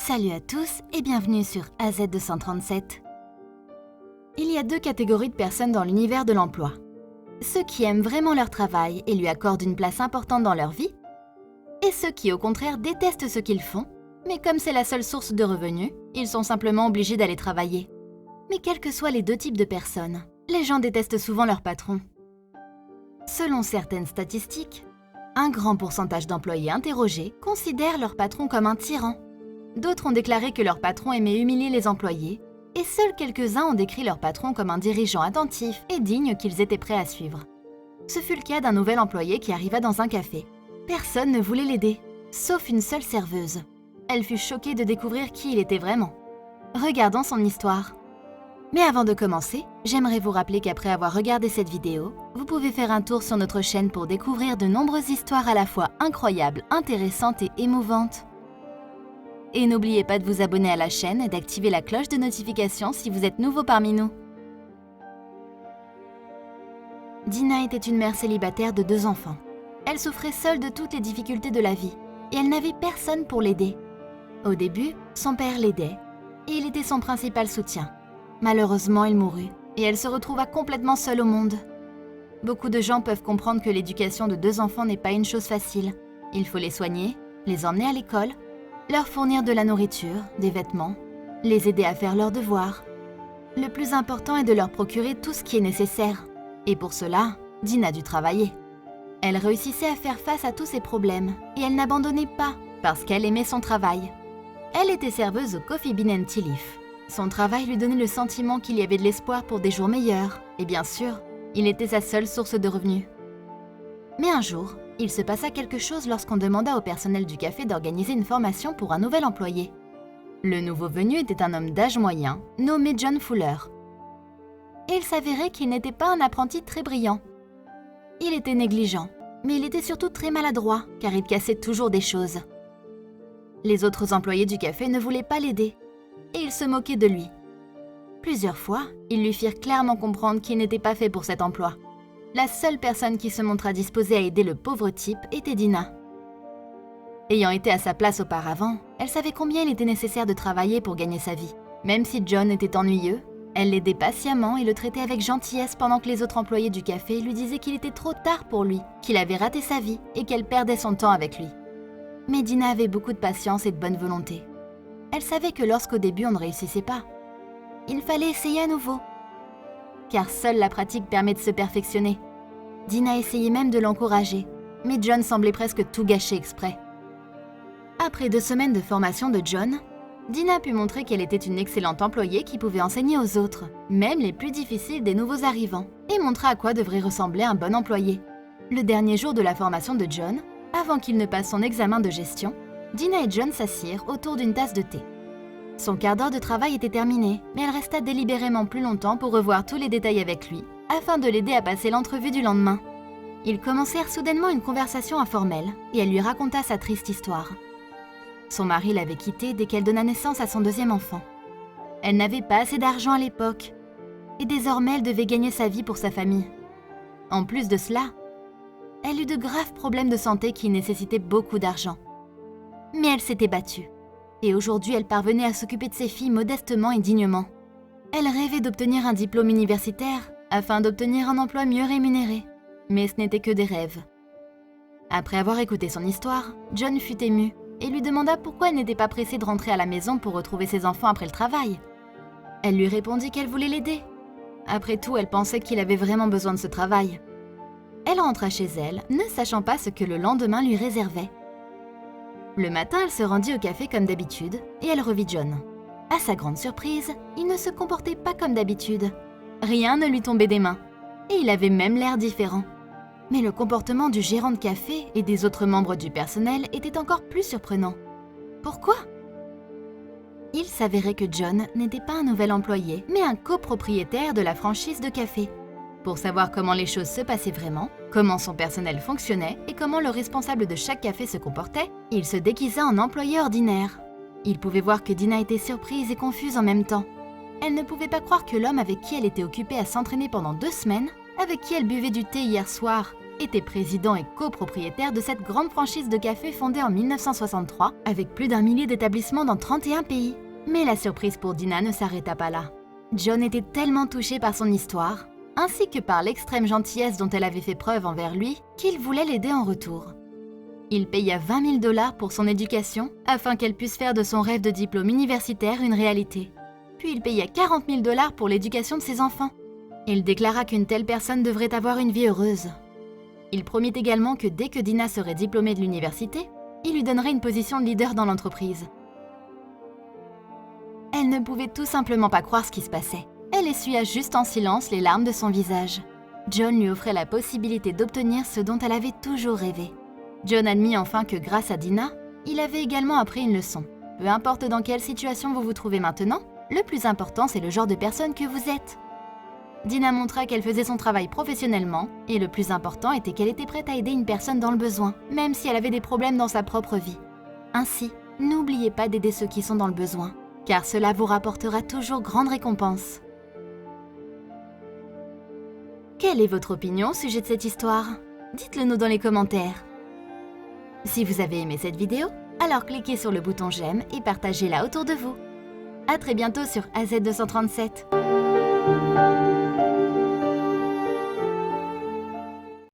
Salut à tous et bienvenue sur AZ237. Il y a deux catégories de personnes dans l'univers de l'emploi. Ceux qui aiment vraiment leur travail et lui accordent une place importante dans leur vie, et ceux qui au contraire détestent ce qu'ils font, mais comme c'est la seule source de revenus, ils sont simplement obligés d'aller travailler. Mais quels que soient les deux types de personnes, les gens détestent souvent leur patron. Selon certaines statistiques, un grand pourcentage d'employés interrogés considèrent leur patron comme un tyran. D'autres ont déclaré que leur patron aimait humilier les employés, et seuls quelques-uns ont décrit leur patron comme un dirigeant attentif et digne qu'ils étaient prêts à suivre. Ce fut le cas d'un nouvel employé qui arriva dans un café. Personne ne voulait l'aider, sauf une seule serveuse. Elle fut choquée de découvrir qui il était vraiment. Regardons son histoire. Mais avant de commencer, j'aimerais vous rappeler qu'après avoir regardé cette vidéo, vous pouvez faire un tour sur notre chaîne pour découvrir de nombreuses histoires à la fois incroyables, intéressantes et émouvantes. Et n'oubliez pas de vous abonner à la chaîne et d'activer la cloche de notification si vous êtes nouveau parmi nous. Dina était une mère célibataire de 2 enfants. Elle souffrait seule de toutes les difficultés de la vie et elle n'avait personne pour l'aider. Au début, son père l'aidait et il était son principal soutien. Malheureusement, il mourut et elle se retrouva complètement seule au monde. Beaucoup de gens peuvent comprendre que l'éducation de 2 enfants n'est pas une chose facile. Il faut les soigner, les emmener à l'école, leur fournir de la nourriture, des vêtements, les aider à faire leurs devoirs. Le plus important est de leur procurer tout ce qui est nécessaire. Et pour cela, Dina dut travailler. Elle réussissait à faire face à tous ces problèmes et elle n'abandonnait pas parce qu'elle aimait son travail. Elle était serveuse au Coffee Bean & Tea Leaf. Son travail lui donnait le sentiment qu'il y avait de l'espoir pour des jours meilleurs. Et bien sûr, il était sa seule source de revenus. Mais un jour, il se passa quelque chose lorsqu'on demanda au personnel du café d'organiser une formation pour un nouvel employé. Le nouveau venu était un homme d'âge moyen, nommé John Fuller. Et il s'avérait qu'il n'était pas un apprenti très brillant. Il était négligent, mais il était surtout très maladroit, car il cassait toujours des choses. Les autres employés du café ne voulaient pas l'aider, et ils se moquaient de lui. Plusieurs fois, ils lui firent clairement comprendre qu'il n'était pas fait pour cet emploi. La seule personne qui se montra disposée à aider le pauvre type était Dina. Ayant été à sa place auparavant, elle savait combien il était nécessaire de travailler pour gagner sa vie. Même si John était ennuyeux, elle l'aidait patiemment et le traitait avec gentillesse pendant que les autres employés du café lui disaient qu'il était trop tard pour lui, qu'il avait raté sa vie et qu'elle perdait son temps avec lui. Mais Dina avait beaucoup de patience et de bonne volonté. Elle savait que lorsqu'au début on ne réussissait pas, il fallait essayer à nouveau. Car seule la pratique permet de se perfectionner. Dina essayait même de l'encourager, mais John semblait presque tout gâcher exprès. Après 2 semaines de formation de John, Dina put montrer qu'elle était une excellente employée qui pouvait enseigner aux autres, même les plus difficiles des nouveaux arrivants, et montrer à quoi devrait ressembler un bon employé. Le dernier jour de la formation de John, avant qu'il ne passe son examen de gestion, Dina et John s'assirent autour d'une tasse de thé. Son quart d'heure de travail était terminé, mais elle resta délibérément plus longtemps pour revoir tous les détails avec lui, afin de l'aider à passer l'entrevue du lendemain. Ils commencèrent soudainement une conversation informelle, et elle lui raconta sa triste histoire. Son mari l'avait quittée dès qu'elle donna naissance à son 2e enfant. Elle n'avait pas assez d'argent à l'époque, et désormais elle devait gagner sa vie pour sa famille. En plus de cela, elle eut de graves problèmes de santé qui nécessitaient beaucoup d'argent. Mais elle s'était battue. Et aujourd'hui, elle parvenait à s'occuper de ses filles modestement et dignement. Elle rêvait d'obtenir un diplôme universitaire afin d'obtenir un emploi mieux rémunéré. Mais ce n'était que des rêves. Après avoir écouté son histoire, John fut ému et lui demanda pourquoi elle n'était pas pressée de rentrer à la maison pour retrouver ses enfants après le travail. Elle lui répondit qu'elle voulait l'aider. Après tout, elle pensait qu'il avait vraiment besoin de ce travail. Elle rentra chez elle, ne sachant pas ce que le lendemain lui réservait. Le matin, elle se rendit au café comme d'habitude et elle revit John. À sa grande surprise, il ne se comportait pas comme d'habitude. Rien ne lui tombait des mains et il avait même l'air différent. Mais le comportement du gérant de café et des autres membres du personnel était encore plus surprenant. Pourquoi ? Il s'avérait que John n'était pas un nouvel employé, mais un copropriétaire de la franchise de café. Pour savoir comment les choses se passaient vraiment, comment son personnel fonctionnait et comment le responsable de chaque café se comportait, il se déguisa en employé ordinaire. Il pouvait voir que Dina était surprise et confuse en même temps. Elle ne pouvait pas croire que l'homme avec qui elle était occupée à s'entraîner pendant 2 semaines, avec qui elle buvait du thé hier soir, était président et copropriétaire de cette grande franchise de café fondée en 1963 avec plus d'1 millier d'établissements dans 31 pays. Mais la surprise pour Dina ne s'arrêta pas là. John était tellement touché par son histoire, ainsi que par l'extrême gentillesse dont elle avait fait preuve envers lui, qu'il voulait l'aider en retour. Il paya $20 000 pour son éducation afin qu'elle puisse faire de son rêve de diplôme universitaire une réalité. Puis il paya $40 000 pour l'éducation de ses enfants. Il déclara qu'une telle personne devrait avoir une vie heureuse. Il promit également que dès que Dina serait diplômée de l'université, il lui donnerait une position de leader dans l'entreprise. Elle ne pouvait tout simplement pas croire ce qui se passait. Elle essuya juste en silence les larmes de son visage. John lui offrait la possibilité d'obtenir ce dont elle avait toujours rêvé. John admit enfin que grâce à Dina, il avait également appris une leçon. Peu importe dans quelle situation vous vous trouvez maintenant, le plus important c'est le genre de personne que vous êtes. Dina montra qu'elle faisait son travail professionnellement et le plus important était qu'elle était prête à aider une personne dans le besoin, même si elle avait des problèmes dans sa propre vie. Ainsi, n'oubliez pas d'aider ceux qui sont dans le besoin, car cela vous rapportera toujours grande récompense. Quelle est votre opinion au sujet de cette histoire? Dites-le nous dans les commentaires. Si vous avez aimé cette vidéo, alors cliquez sur le bouton j'aime et partagez-la autour de vous. À très bientôt sur AZ237.